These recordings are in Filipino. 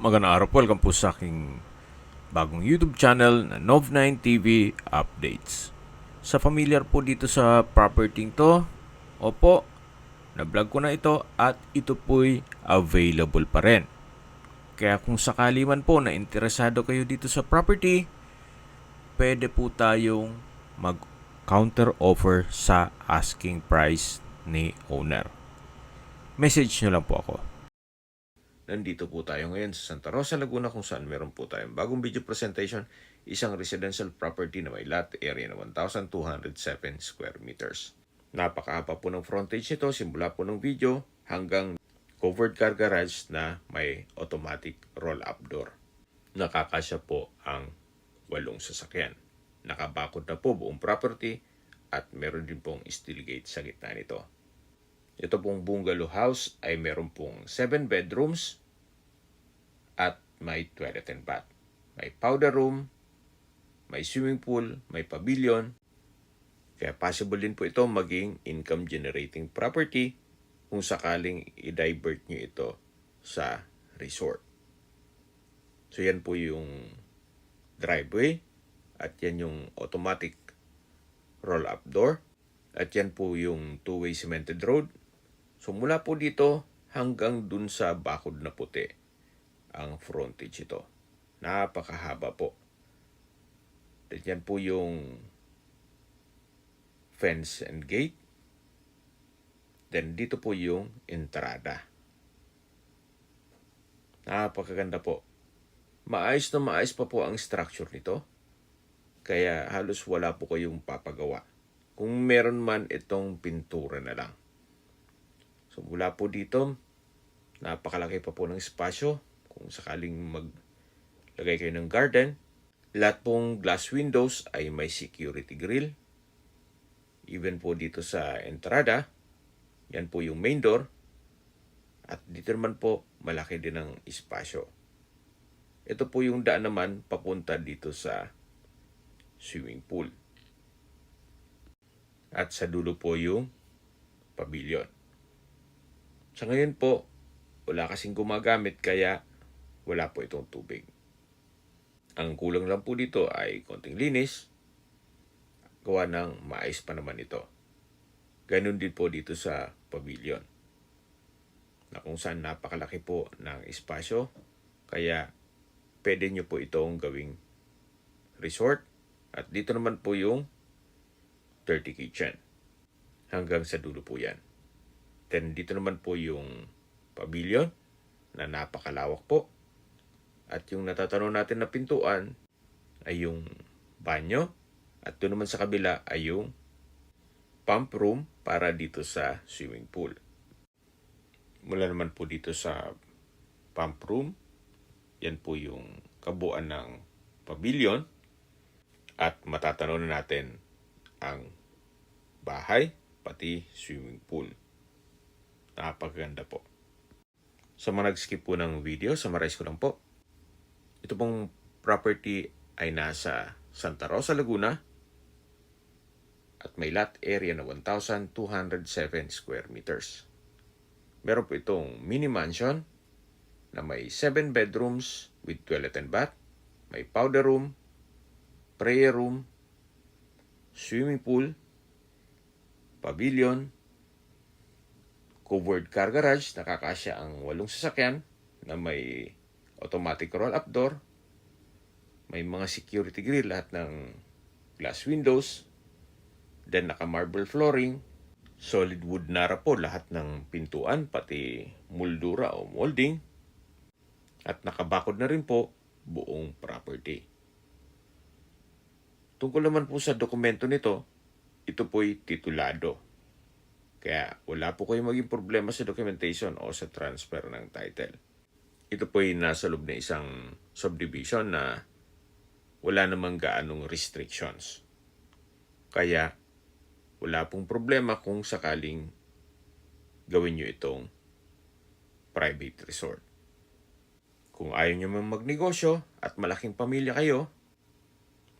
magandang araw po. Welcome po sa aking bagong YouTube channel na Nov9 TV Updates. Sa familiar po dito sa property to, opo, na-vlog ko na ito at ito po'y available pa rin. Kaya kung sakali man po na interesado kayo dito sa property, pwede po tayong mag-counter offer sa asking price ni owner. Message nyo lang po ako. Nandito po tayo ngayon sa Santa Rosa, Laguna kung saan meron po tayong bagong video presentation, isang residential property na may lot area na 1,207 square meters. Napakahaba po ng frontage nito, simula po ng video hanggang covered car garage na may automatic roll-up door. Nakakasya po ang 8 sasakyan. Nakabakod na po buong property at meron din pong steel gate sa gitna nito. Ito pong bungalow house ay meron pong 7 bedrooms at may toilet and bath. May powder room, may swimming pool, may pavilion. Kaya possible din po ito maging income generating property kung sakaling i-divert nyo ito sa resort. So yan po yung driveway at yan yung automatic roll-up door at yan po yung two-way cemented road. So mula po dito hanggang dun sa bakod na puti ang frontage ito. Napakahaba po. At yan po yung fence and gate. Then dito po yung entrada. Napakaganda po. Maayos na maayos pa po ang structure nito. Kaya halos wala po kayong papagawa. Kung meron man itong pintura na lang. So mula po dito, napakalaki pa po ng espasyo. Kung sakaling maglagay kayo ng garden, lahat pong glass windows ay may security grill. Even po dito sa entrada, yan po yung main door. At dito naman po, malaki din ang espasyo. Ito po yung daan naman papunta dito sa swimming pool. At sa dulo po yung pavilion. Sa ngayon po, wala kasing gumagamit kaya wala po itong tubig. Ang kulang lang po dito ay konting linis. Gawa ng maayos pa naman ito. Ganun din po dito sa pavilion. Na kung saan napakalaki po ng espasyo. Kaya pwede nyo po itong gawing resort. At dito naman po yung dirty kitchen. Hanggang sa dulo po yan. Then dito naman po yung pavilion na napakalawak po. At yung natatanong natin na pintuan ay yung banyo. At doon naman sa kabila ay yung pump room para dito sa swimming pool. Mula naman po dito sa pump room, yan po yung kabuuan ng pavilion. At matatanong na natin ang bahay pati swimming pool. Napakaganda po. Sa mga nag-skip po ng video, summarize ko lang po. Ito pong property ay nasa Santa Rosa, Laguna at may lot area na 1,207 square meters. Meron po itong mini mansion na may 7 bedrooms with toilet and bath, may powder room, prayer room, swimming pool, pavilion, covered car garage, nakakasya ang 8 sasakyan na may automatic roll-up door, may mga security grill, lahat ng glass windows, then naka-marble flooring, solid wood nara po lahat ng pintuan, pati moldura o molding, at nakabakod na rin po buong property. Tungkol naman po sa dokumento nito, ito po'y titulado. Kaya wala po kayong maging problema sa documentation o sa transfer ng title. Ito po'y nasa loob na isang subdivision na wala namang gaanong restrictions. Kaya wala pong problema kung sakaling gawin nyo itong private resort. Kung ayaw nyo man magnegosyo at malaking pamilya kayo,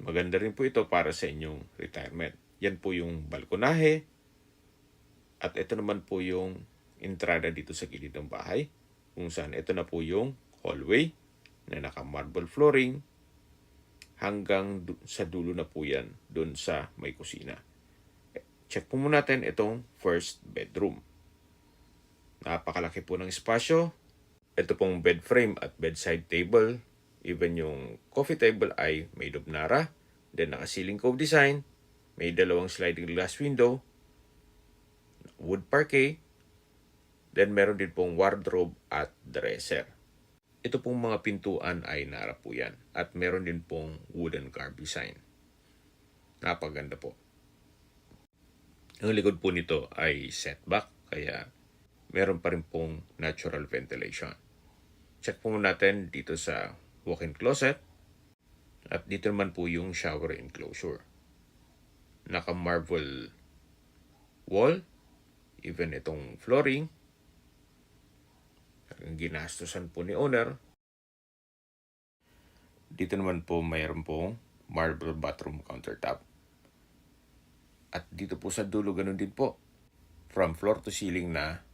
maganda rin po ito para sa inyong retirement. Yan po yung balkonahe. At ito naman po yung entrada dito sa gilid ng bahay. Kung saan ito na po yung hallway. na naka-marble flooring hanggang sa dulo na po yan doon sa may kusina. Check po muna natin itong first bedroom. Napakalaki po ng espasyo. Ito pong bed frame at bedside table. Even yung coffee table ay made of Nara. Then naka-ceiling cove design. May dalawang sliding glass window. Wood parquet. Then meron din pong wardrobe at dresser. Ito pong mga pintuan ay Nara po yan. At meron din pong wooden carved design. Napaganda po. Ang likod po nito ay setback. Kaya meron pa rin pong natural ventilation. Check po natin dito sa walk-in closet. At dito naman po yung shower enclosure. Naka-marble wall. Even itong flooring. Ang ginastusan po ni owner. Dito naman po mayroon pong marble bathroom countertop. At dito po sa dulo ganun din po. From floor to ceiling na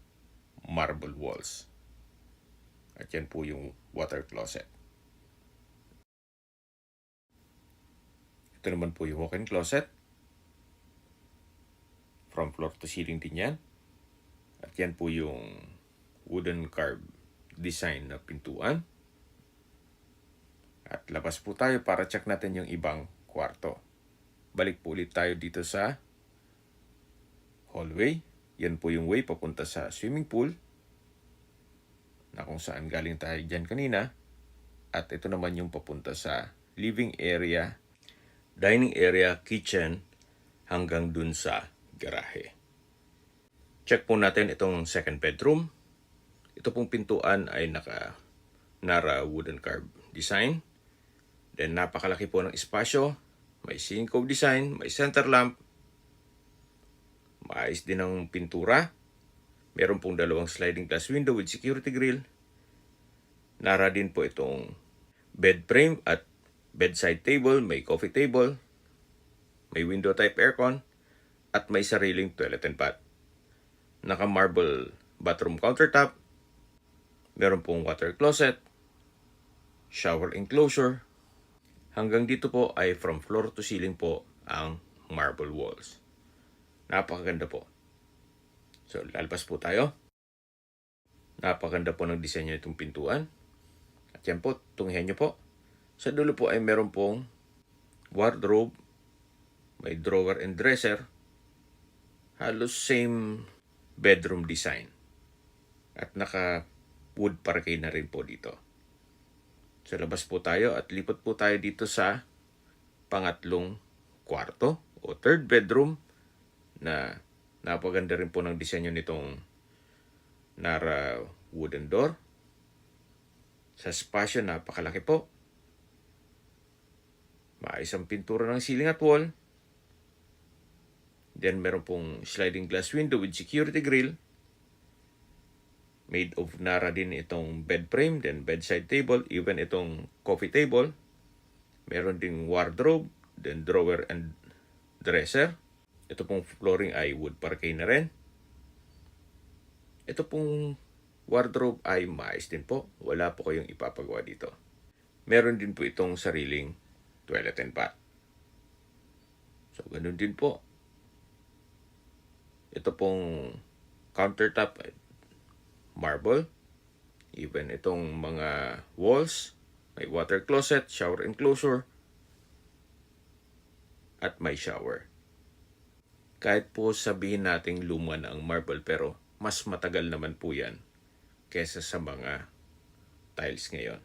marble walls. At yan po yung water closet. Ito naman po yung walk-in closet. From floor to ceiling din yan. At yan po yung wooden carved design na pintuan. At labas po tayo para check natin yung ibang kwarto. Balik po ulit tayo dito sa hallway. Yan po yung way papunta sa swimming pool na kung saan galing tayo dyan kanina. At ito naman yung papunta sa living area, dining area, kitchen, hanggang dun sa garahe. Check po natin itong second bedroom. Ito pong pintuan ay naka-Nara wooden carved design. Then napakalaki po ng espasyo. May ceiling cove design, may center lamp. Maayos din ang pintura. Meron pong dalawang sliding glass window with security grill. Nara din po itong bed frame at bedside table. May coffee table. May window type aircon. At may sariling toilet and bath. Naka-marble bathroom countertop. Meron pong water closet. Shower enclosure. Hanggang dito po ay from floor to ceiling po ang marble walls. Napakaganda po. So, lalabas po tayo. Napakaganda po ng disenyo itong pintuan. At yan po, tunghihan nyo po. Sa dulo po ay meron pong wardrobe. May drawer and dresser. Halos same bedroom design. At naka-wood parquet na rin po dito. So, labas po tayo at lipat po tayo dito sa pangatlong kwarto o third bedroom na napaganda rin po ng disenyo nitong Nara wooden door. Sa spasyo, napakalaki po. Maayos ang pintura ng ceiling at wall. Then meron pong sliding glass window with security grill. Made of Nara din itong bed frame, then bedside table, even itong coffee table. Meron ding wardrobe, then drawer and dresser. Ito pong flooring ay wood parquet na rin. Ito pong wardrobe ay maayos din po. Wala po kayong ipapagawa dito. Meron din po itong sariling toilet and bath. So, ganun din po. Ito pong countertop ay marble. Even itong mga walls, may water closet, shower enclosure, at may shower. Kahit po sabihin nating luma na ang marble, pero mas matagal naman po yan kesa sa mga tiles ngayon.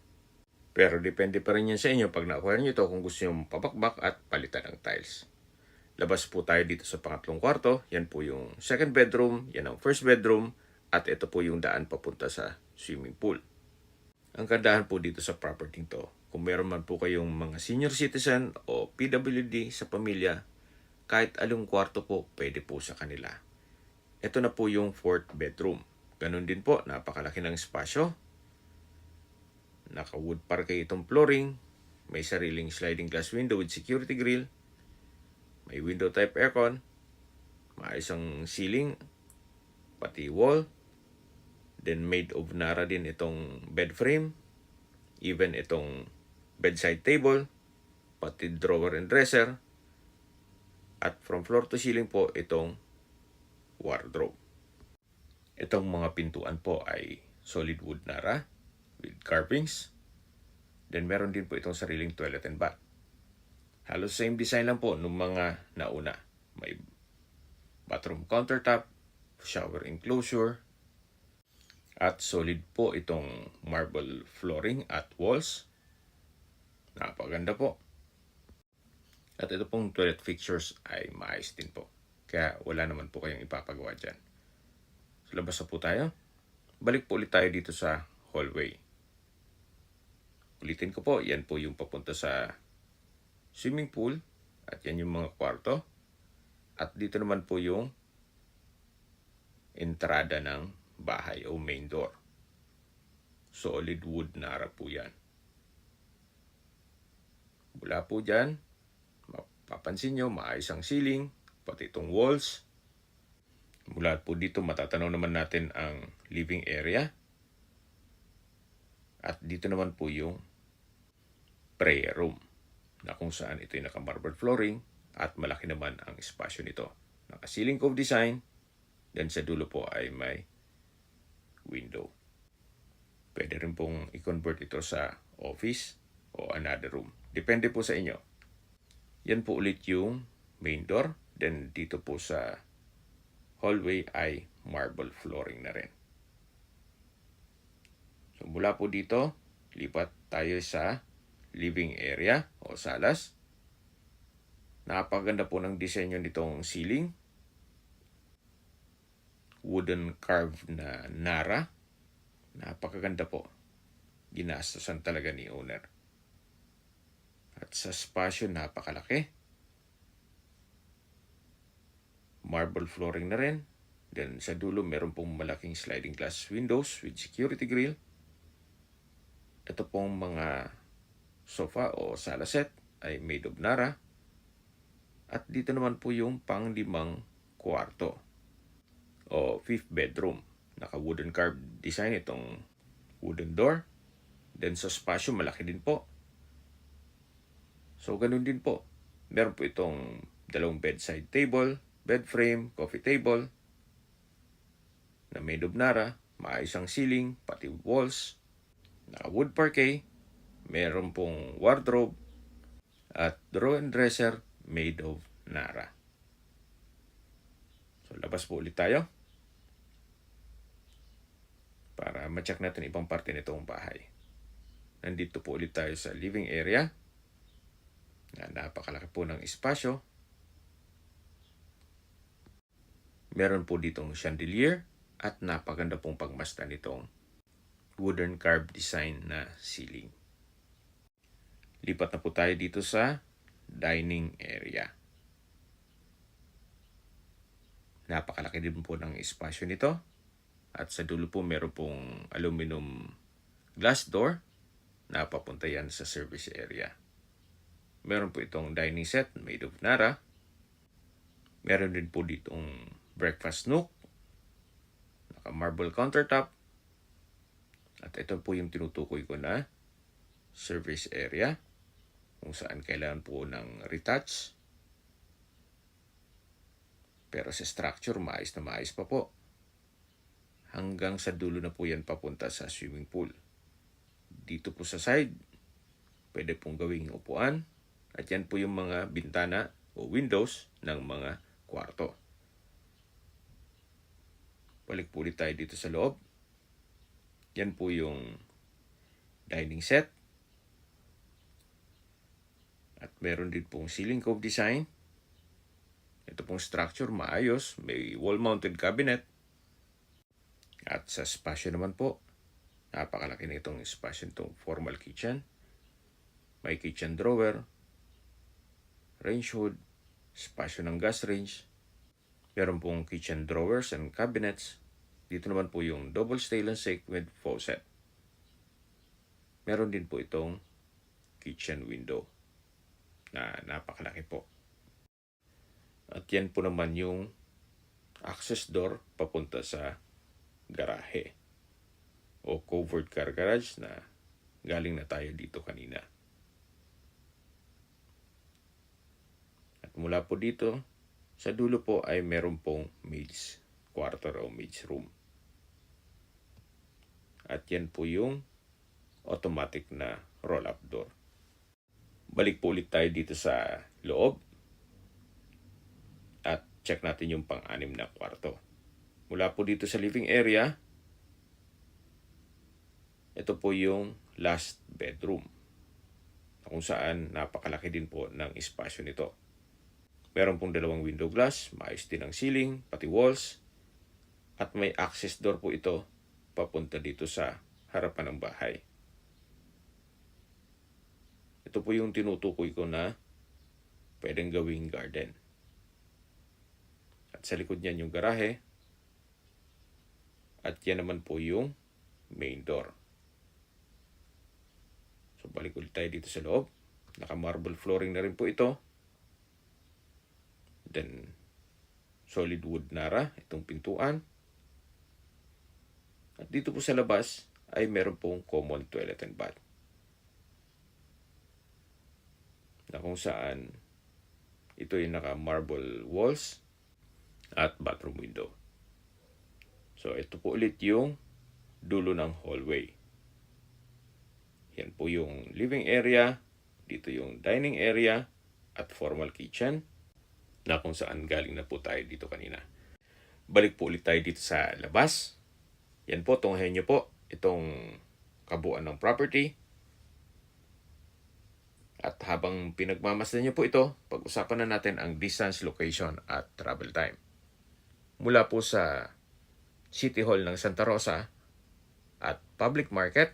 Pero depende pa rin yan sa inyo pag na-acquire nyo ito kung gusto nyo pabakbak at palitan ng tiles. Labas po tayo dito sa pangatlong kwarto. Yan po yung second bedroom, yan ang first bedroom, at ito po yung daan papunta sa swimming pool. Ang kandahan po dito sa property to, kung meron man po kayong mga senior citizen o PWD sa pamilya, kahit along kwarto po, pwede po sa kanila. Ito na po yung fourth bedroom. Ganun din po, napakalaki ng espasyo. Naka-wood parquet itong flooring. May sariling sliding glass window with security grill. May window type aircon. Maayos ang ceiling. Pati wall. Then made of Nara din itong bed frame. even itong bedside table, pati drawer and dresser, at from floor to ceiling po itong wardrobe. Itong mga pintuan po ay solid wood nara with carvings. Then meron din po itong sariling toilet and bath. Halos same design lang po nung mga nauna. May bathroom countertop, shower enclosure, at solid po itong marble flooring at walls. Napaganda po. At ito pong toilet fixtures ay maayos din po. Kaya wala naman po kayong ipapagawa dyan. So labas na po tayo. Balik po ulit tayo dito sa hallway. Ulitin ko po, yan po yung papunta sa swimming pool. At yan yung mga kwarto. At dito naman po yung entrada ng bahay o main door. Solid wood nara po yan. Mula po dyan, mapapansin nyo, maayos ang ceiling, pati itong walls. Mula po dito, matatanaw naman natin ang living area. At dito naman po yung prayer room, na kung saan ito yung naka-marble flooring at malaki naman ang espasyo nito. Naka-ceiling cove design, then sa dulo po ay may window. Pwede rin pong i-convert ito sa office o another room. Depende po sa inyo. Yan po ulit yung main door. Then dito po sa hallway ay marble flooring na rin. So mula po dito, lipat tayo sa living area o salas. Napakaganda po ng disenyo nitong ceiling. Wooden carved na nara. Napakaganda po. Ginastosan talaga ni owner. At sa spasyo, napakalaki. Marble flooring na rin. Then sa dulo, meron pong malaking sliding glass windows with security grill. Ito pong mga sofa o sala set ay made of nara. At dito naman po yung pang-limang kwarto o fifth bedroom. Naka-wooden carved design itong wooden door. Then sa spasyo, malaki din po. So, ganun din po. Meron po itong dalawang bedside table, bed frame, coffee table na made of nara. Maayos ang ceiling, pati walls. Naka-wood parquet. Meron pong wardrobe at drawer and dresser made of nara. So, labas po ulit tayo para ma-check natin ibang parte nitong bahay. Nandito po ulit tayo sa living area. Napakalaki po ng espasyo. Meron po ditong chandelier at napaganda pong pagmasdan nitong wooden carved design na ceiling. Lipat na po tayo dito sa dining area. Napakalaki din po ng espasyo nito. At sa dulo po meron pong aluminum glass door na papunta yan sa service area. Meron po itong dining set made of nara. Meron din po ditong breakfast nook. Naka-marble countertop. At ito po yung tinutukoy ko na service area kung saan kailangan po ng retouch. Pero sa structure, maayos na maayos pa po. Hanggang sa dulo na po yan papunta sa swimming pool. Dito po sa side, pwede pong gawing upuan. At yan po yung mga bintana o windows ng mga kwarto. Balik po ulit tayo dito sa loob. Yan po yung dining set. At meron din pong ceiling cove design. Ito pong structure maayos. May wall-mounted cabinet. At sa spasyo naman po, napakalaki na itong spasyo nitong formal kitchen. May kitchen drawer, range hood, spasyo ng gas range. Meron pong kitchen drawers and cabinets. Dito naman po yung double stainless sink with faucet. Meron din po itong kitchen window na napakalaki po. At yan po naman yung access door papunta sa garahe o covered car garage na galing na tayo dito kanina. At mula po dito, sa dulo po ay meron pong maid's quarter o maid's room. At yan po yung automatic na roll-up door. Balik po ulit tayo dito sa loob at check natin yung pang-anim na kwarto. Mula po dito sa living area, ito po yung last bedroom, kung saan napakalaki din po ng espasyo nito. Meron pong dalawang window glass, maayos din ang ceiling, pati walls, at may access door po ito papunta dito sa harapan ng bahay. Ito po yung tinutukoy ko na pwedeng gawing garden. At sa likod niyan yung garahe. At yan naman po yung main door. So balik ulit tayo dito sa loob. Naka-marble flooring na rin po ito. Then solid wood nara itong pintuan. At dito po sa labas ay meron pong common toilet and bath, na kung saan ito yung naka-marble walls at bathroom window. So ito po ulit yung dulo ng hallway. Yan po yung living area, dito yung dining area at formal kitchen, na kung saan galing na po tayo dito kanina. Balik po ulit tayo dito sa labas. Yan po, tunghayan nyo po itong kabuuan ng property. At habang pinagmamasdan nyo po ito, pag-usapan na natin ang distance, location at travel time. Mula po sa City Hall ng Santa Rosa at public market,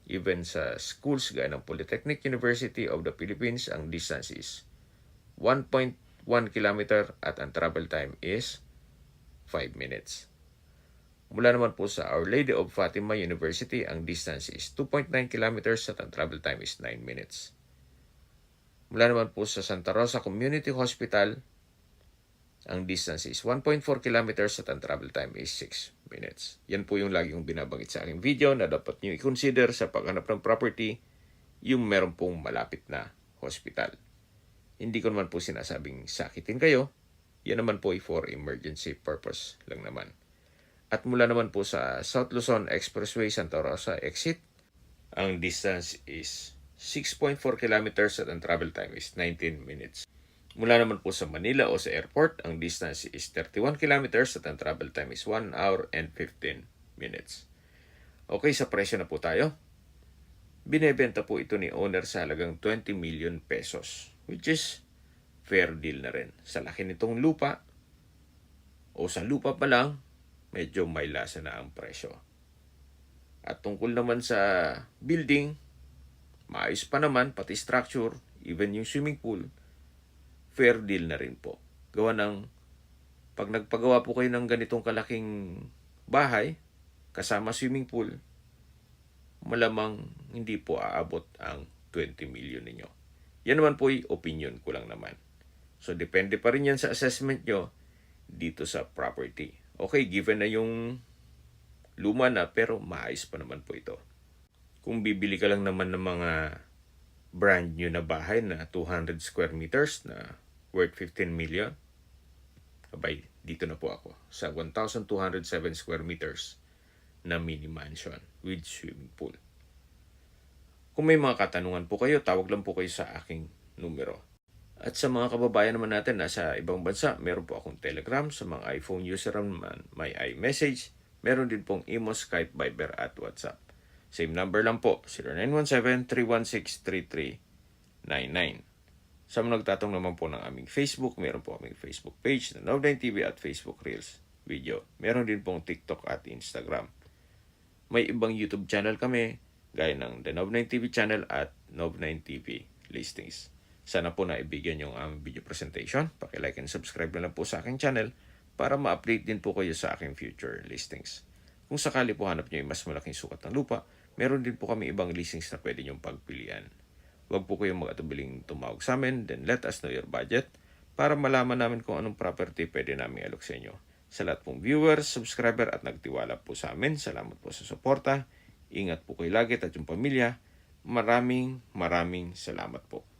even sa schools gaya ng Polytechnic University of the Philippines, ang distance is 1.1 kilometer at ang travel time is 5 minutes. Mula naman po sa Our Lady of Fatima University, ang distance is 2.9 kilometers at ang travel time is 9 minutes. Mula naman po sa Santa Rosa Community Hospital, ang distance is 1.4 kilometers at ang travel time is 6 minutes. Yan po yung lagi kong binabanggit sa aking video na dapat nyo i-consider sa paghanap ng property, yung meron pong malapit na hospital. Hindi ko naman po sinasabing sakitin kayo. Yan naman po ay for emergency purpose lang naman. At mula naman po sa South Luzon Expressway Santa Rosa exit, ang distance is 6.4 kilometers at ang travel time is 19 minutes. Mula naman po sa Manila o sa airport, ang distance is 31 kilometers at ang travel time is 1 hour and 15 minutes. Okay, sa presyo na po tayo. Binebenta po ito ni owner sa halagang 20 million pesos, which is fair deal na rin. Sa laki nitong lupa, o sa lupa pa lang, medyo may lasa na ang presyo. At tungkol naman sa building, maayos pa naman, pati structure, even yung swimming pool, fair deal na rin po. Gawa ng, pag nagpagawa po kayo ng ganitong kalaking bahay, kasama swimming pool, malamang hindi po aabot ang 20 million ninyo. Yan naman po ay opinion ko lang naman. So, depende pa rin yan sa assessment nyo dito sa property. Okay, given na yung luma na, pero maayos pa naman po ito. Kung bibili ka lang naman ng mga brand new na bahay na 200 square meters na worth 15 million, abay, dito na po ako sa 1,207 square meters na mini mansion with swimming pool. Kung may mga katanungan po kayo, tawag lang po kayo sa aking numero. At sa mga kababayan naman natin na sa ibang bansa, meron po akong Telegram. Sa mga iPhone user naman, may iMessage. Meron din pong Imo, Skype, Viber at WhatsApp. Same number lang po, 0917-316-3399. Sa mga nagtatong naman po ng aming Facebook, meron po aming Facebook page na Nov9TV at Facebook Reels video. Meron din pong TikTok at Instagram. May ibang YouTube channel kami, gaya ng The Nov9TV channel at Nov9TV Listings. Sana po naibigyan yung aming video presentation. Paki-like and subscribe na lang po sa aking channel para ma-update din po kayo sa aking future listings. Kung sakali po hanap nyo yung mas malaking sukat ng lupa, meron din po kami ibang listings na pwede nyong pagpilian. Huwag po kayong mag-atubiling tumawag sa amin, then let us know your budget para malaman namin kung anong property pwede namin alok sa inyo. Sa lahat pong viewers, subscriber at nagtiwala po sa amin, salamat po sa suporta. Ingat po kayo lagi at yung pamilya. Maraming salamat po.